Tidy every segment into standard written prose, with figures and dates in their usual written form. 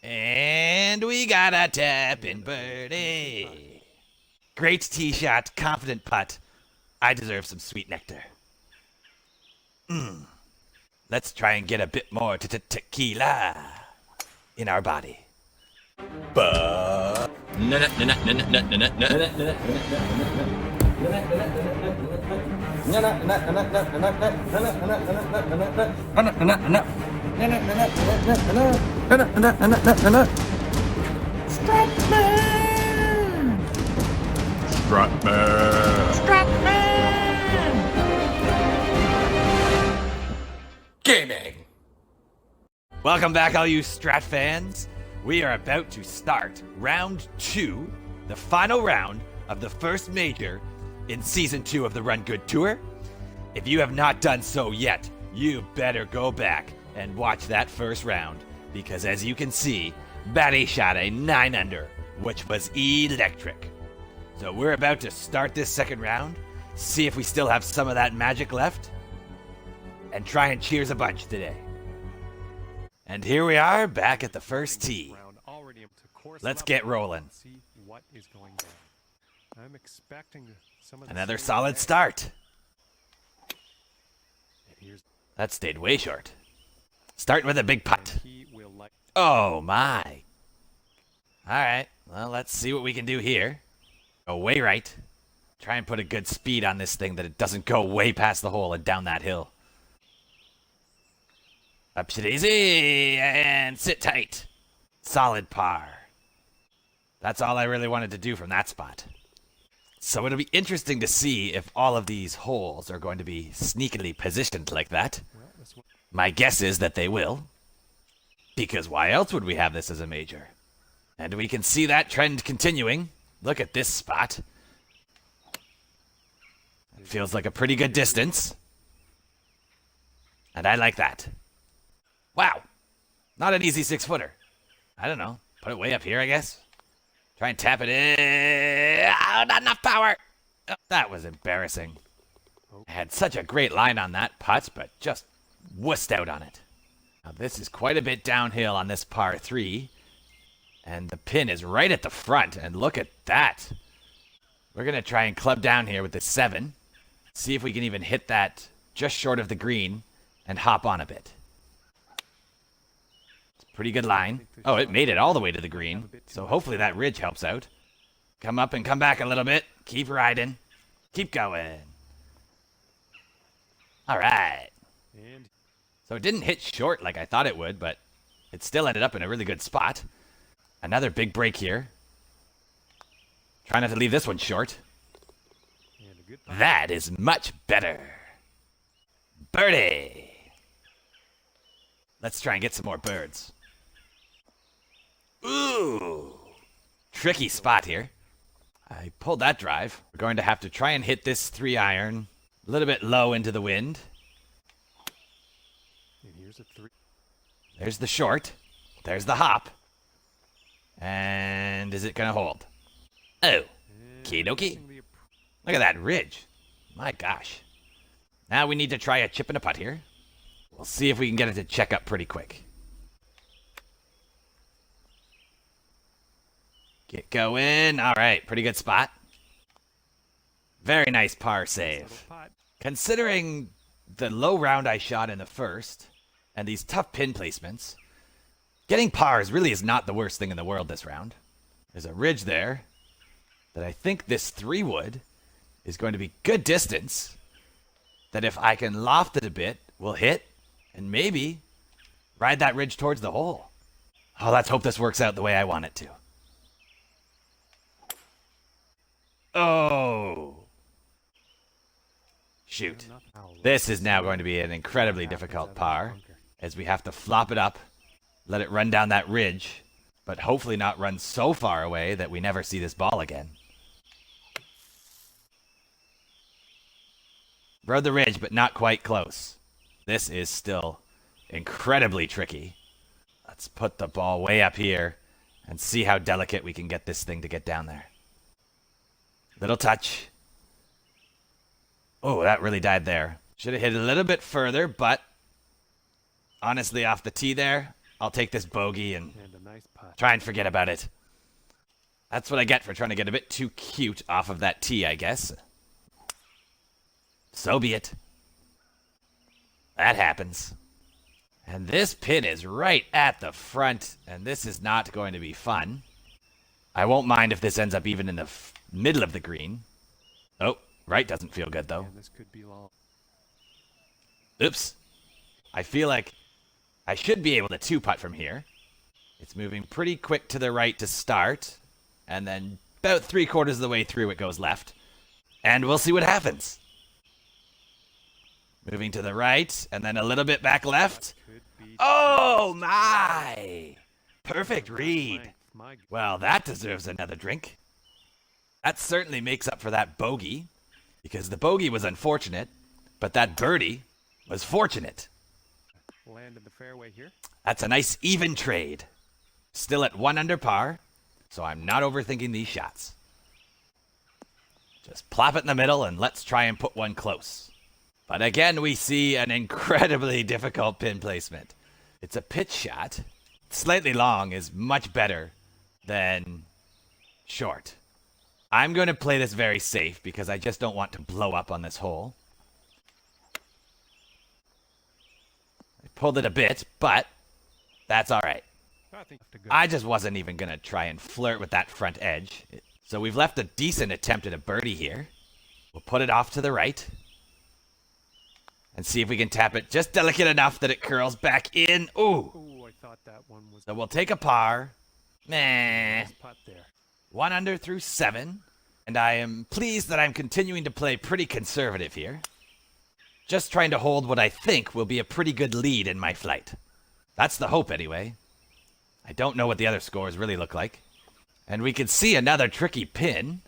And we got a tapping birdie. Great tee shot, confident putt. I deserve some sweet nectar. Let's try and get a bit more tequila in our body. Gaming! Welcome back, all you Strat fans. We are about to start round 2, the final round of the first major in Season 2 of the Run Good Tour. If you have not done so yet, you better go back and watch that first round, because as you can see, Batty shot a 9 under, which was electric. So we're about to start this second round, see if we still have some of that magic left, and try and cheers a bunch today. And here we are, back at the first tee. Let's get rolling. Another solid start. That stayed way short. Starting with a big putt. Oh my. Alright, well, let's see what we can do here. Go way right. Try and put a good speed on this thing that it doesn't go way past the hole and down that hill. Up to easy and sit tight. Solid par. That's all I really wanted to do from that spot. So it'll be interesting to see if all of these holes are going to be sneakily positioned like that. My guess is that they will. Because why else would we have this as a major? And we can see that trend continuing. Look at this spot. It feels like a pretty good distance. And I like that. Wow. Not an easy 6-footer. I don't know. Put it way up here, I guess. Try and tap it in. Oh, not enough power. Oh, that was embarrassing. I had such a great line on that putt, but just wussed out on it. Now, this is quite a bit downhill on this par 3. And the pin is right at the front. And look at that. We're going to try and club down here with the 7. See if we can even hit that just short of the green and hop on a bit. Pretty good line. Oh, it made it all the way to the green. So hopefully that ridge helps out. Come up and come back a little bit. Keep riding. Keep going. All right. So it didn't hit short like I thought it would, but it still ended up in a really good spot. Another big break here. Try not to leave this one short. That is much better. Birdie. Let's try and get some more birds. Ooh, tricky spot here. I pulled that drive. We're going to have to try and hit this 3-iron a little bit low into the wind. There's the short. There's the hop. And is it going to hold? Oh, okie-dokie. Look at that ridge. My gosh. Now we need to try a chip and a putt here. We'll see if we can get it to check up pretty quick. Get going. All right, pretty good spot. Very nice par save. Considering the low round I shot in the first and these tough pin placements, getting pars really is not the worst thing in the world this round. There's a ridge there that I think this 3-wood is going to be good distance, that if I can loft it a bit, will hit and maybe ride that ridge towards the hole. Oh, let's hope this works out the way I want it to. Oh. Shoot. This is now going to be an incredibly difficult par, as we have to flop it up, let it run down that ridge, but hopefully not run so far away that we never see this ball again. Rode the ridge, but not quite close. This is still incredibly tricky. Let's put the ball way up here and see how delicate we can get this thing to get down there. Little touch. Oh, that really died there. Should have hit a little bit further, but honestly, off the tee there, I'll take this bogey and Nice putt. Try and forget about it. That's what I get for trying to get a bit too cute off of that tee, I guess. So be it. That happens. And this pin is right at the front, and this is not going to be fun. I won't mind if this ends up even in the middle of the green. Oh, right doesn't feel good, though. This could be long. Oops. I feel like I should be able to two-putt from here. It's moving pretty quick to the right to start, and then about 3/4 of the way through it goes left. And we'll see what happens. Moving to the right, and then a little bit back left. Oh, my! Perfect read. Well, that deserves another drink. That certainly makes up for that bogey, because the bogey was unfortunate, but that birdie was fortunate. Land in the fairway here. That's a nice even trade. Still at 1 under par, so I'm not overthinking these shots. Just plop it in the middle and let's try and put one close. But again, we see an incredibly difficult pin placement. It's a pitch shot. Slightly long is much better than short. I'm going to play this very safe because I just don't want to blow up on this hole. I pulled it a bit, but that's all right. I just wasn't even going to try and flirt with that front edge. So we've left a decent attempt at a birdie here. We'll put it off to the right. And see if we can tap it just delicate enough that it curls back in. Ooh. Ooh, I thought that one was... So we'll take a par. Meh. Nice putt there. 1 under through 7. And I am pleased that I'm continuing to play pretty conservative here. Just trying to hold what I think will be a pretty good lead in my flight. That's the hope anyway. I don't know what the other scores really look like. And we can see another tricky pin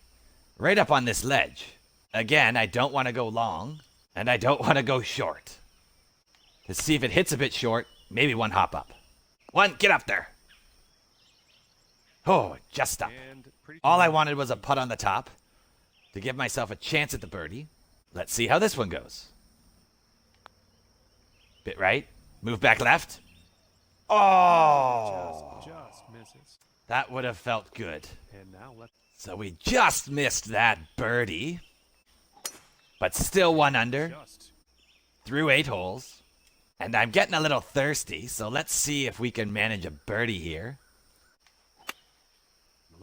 right up on this ledge. Again, I don't want to go long, and I don't want to go short. To see if it hits a bit short, maybe one hop up. One, get up there. Oh, just up. All I wanted was a putt on the top to give myself a chance at the birdie. Let's see how this one goes. Bit right, move back left. Oh, Just misses. that would have felt good. And now So we just missed that birdie, but still 1 under through 8 holes. And I'm getting a little thirsty, so let's see if we can manage a birdie here.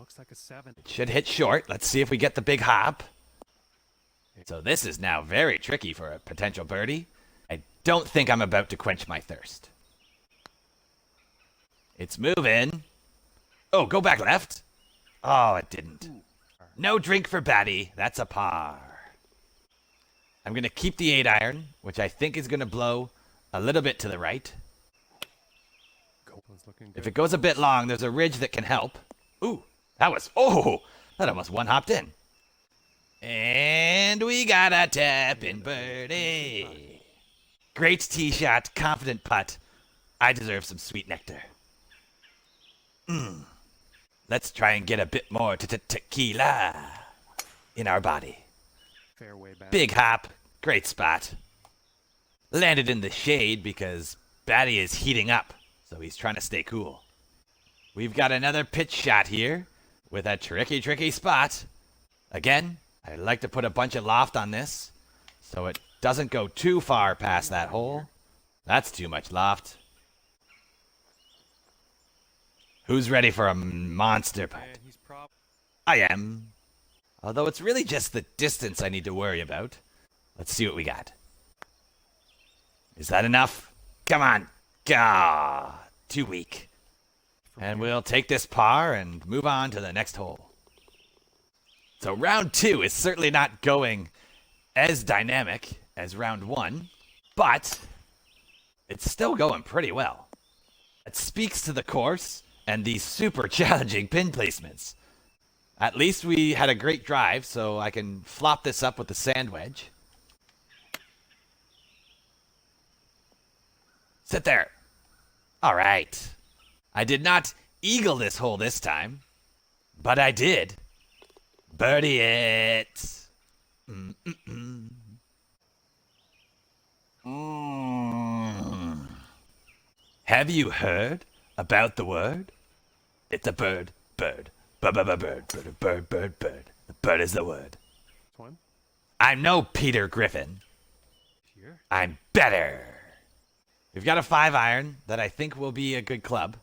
looks like a 7. It should hit short. Let's see if we get the big hop. So this is now very tricky for a potential birdie. I don't think I'm about to quench my thirst. It's moving. Oh, go back left. Oh, it didn't. No drink for Batty. That's a par. I'm going to keep the 8-iron, which I think is going to blow a little bit to the right. If it goes a bit long, there's a ridge that can help. Ooh, that almost one-hopped in. And we got a tap-in birdie. Great tee shot, confident putt. I deserve some sweet nectar. Let's try and get a bit more tequila in our body. Big hop, great spot. Landed in the shade because Batty is heating up, so he's trying to stay cool. We've got another pitch shot here with a tricky spot. Again, I like to put a bunch of loft on this so it doesn't go too far past that hole. That's too much loft. Who's ready for a monster putt? I am. Although it's really just the distance I need to worry about. Let's see what we got. Is that enough? Come on. Gah, too weak. And we'll take this par and move on to the next hole. So round 2 is certainly not going as dynamic as round 1, but it's still going pretty well. It speaks to the course and these super challenging pin placements. At least we had a great drive, so I can flop this up with the sand wedge. Sit there. All right. I did not eagle this hole this time, but I did. Birdie it. Have you heard about the word It's a bird, bird, bird, bird, bird. The bird is the word. This one. I'm no Peter Griffin. Here. I'm better. We've got a 5-iron that I think will be a good club.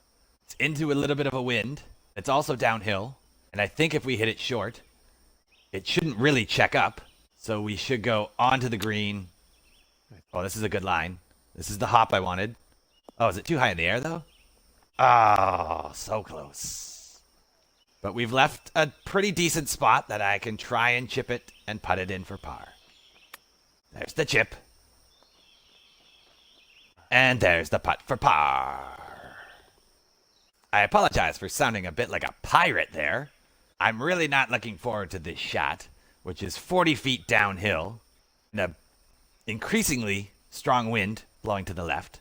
It's into a little bit of a wind. It's also downhill. And I think if we hit it short, it shouldn't really check up. So we should go onto the green. Oh, this is a good line. This is the hop I wanted. Oh, is it too high in the air, though? Oh, so close. But we've left a pretty decent spot that I can try and chip it and putt it in for par. There's the chip. And there's the putt for par. I apologize for sounding a bit like a pirate there. I'm really not looking forward to this shot, which is 40 feet downhill and a increasingly strong wind blowing to the left.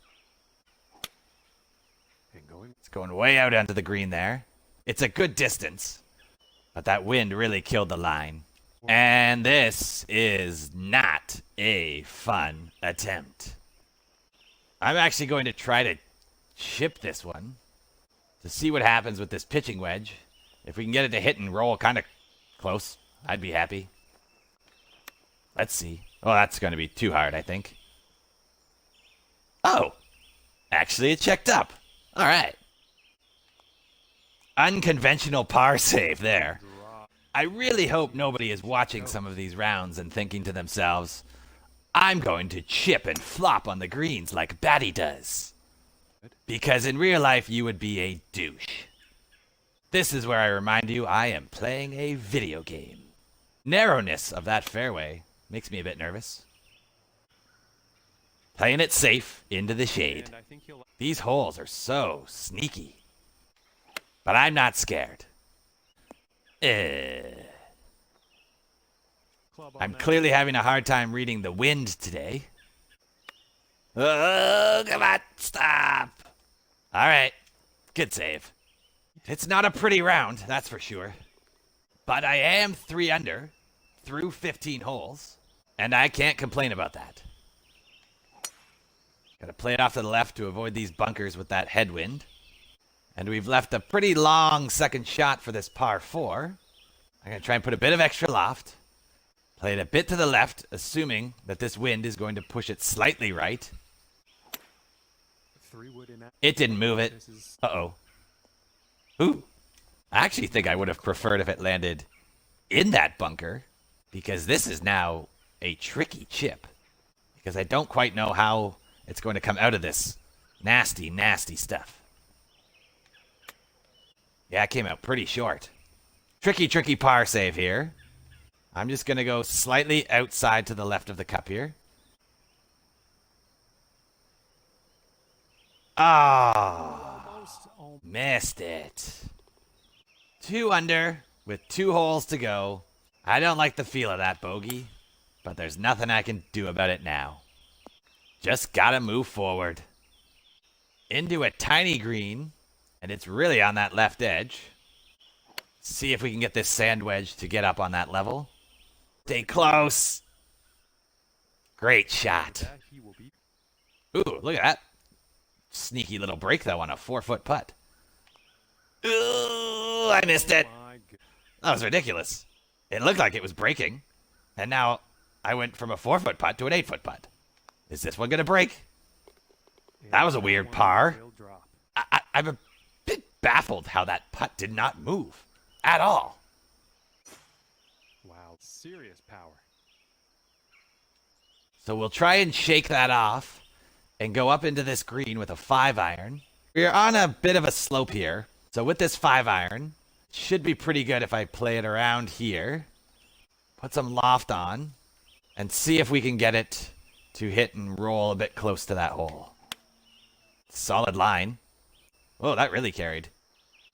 And going. It's going way out onto the green there. It's a good distance, but that wind really killed the line. And this is not a fun attempt. I'm actually going to try to chip this one to see what happens with this pitching wedge. If we can get it to hit and roll kind of close, I'd be happy. Let's see. Oh, that's going to be too hard, I think. Oh, actually it checked up. All right. Unconventional par save there. I really hope nobody is watching some of these rounds and thinking to themselves, I'm going to chip and flop on the greens like Batty does. Because in real life, you would be a douche. This is where I remind you I am playing a video game. Narrowness of that fairway makes me a bit nervous. Playing it safe into the shade. And I think you'll. These holes are so sneaky. But I'm not scared. Club on I'm that. clearly having a hard time reading the wind today. Oh, come on, stop. All right, good save. It's not a pretty round, that's for sure. But I am 3 under through 15 holes, and I can't complain about that. Gotta play it off to the left to avoid these bunkers with that headwind. And we've left a pretty long second shot for this par 4. I'm gonna try and put a bit of extra loft. Play it a bit to the left, assuming that this wind is going to push it slightly right. 3 wood in that. It didn't move it. This is Uh-oh. Ooh. I actually think I would have preferred if it landed in that bunker, because this is now a tricky chip. Because I don't quite know how it's going to come out of this nasty, nasty stuff. Yeah, it came out pretty short. Tricky, tricky par save here. I'm just going to go slightly outside to the left of the cup here. Ah, almost. missed it. 2 under with 2 holes to go. I don't like the feel of that bogey, but there's nothing I can do about it now. Just gotta move forward. Into a tiny green, and it's really on that left edge. See if we can get this sand wedge to get up on that level. Stay close. Great shot. That he will be. Ooh, look at that. Sneaky little break, though, on a 4-foot putt. Ooh, I missed it. My God. That was ridiculous. It looked like it was breaking. And now I went from a 4-foot putt to an 8-foot putt. Is this one going to break? That was a weird one par. will drop. I'm a bit baffled how that putt did not move at all. Wow, serious power. So we'll try and shake that off and go up into this green with a 5-iron. We're on a bit of a slope here. So with this 5-iron, it should be pretty good if I play it around here. Put some loft on and see if we can get it to hit and roll a bit close to that hole. Solid line. Oh, that really carried.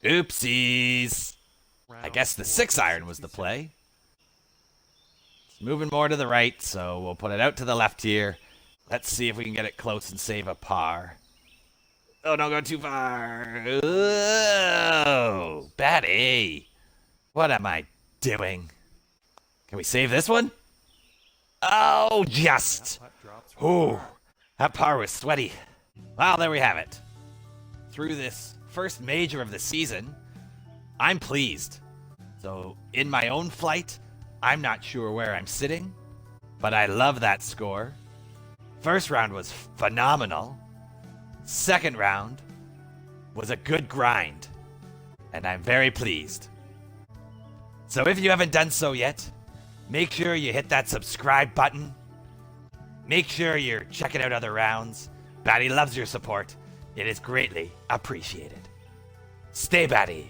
Oopsies. I guess the 6-iron was the play. It's moving more to the right, so we'll put it out to the left here. Let's see if we can get it close and save a par. Oh, don't go too far. Oh, Batty. What am I doing? Can we save this one? Oh, just. Putt drops. Ooh, that par was sweaty. Well, there we have it. Through this first major of the season, I'm pleased. So, in my own flight, I'm not sure where I'm sitting, but I love that score. First round was phenomenal. Second round was a good grind, and I'm very pleased. So if you haven't done so yet, make sure you hit that subscribe button. Make sure you're checking out other rounds. Batty loves your support. It is greatly appreciated. Stay Batty.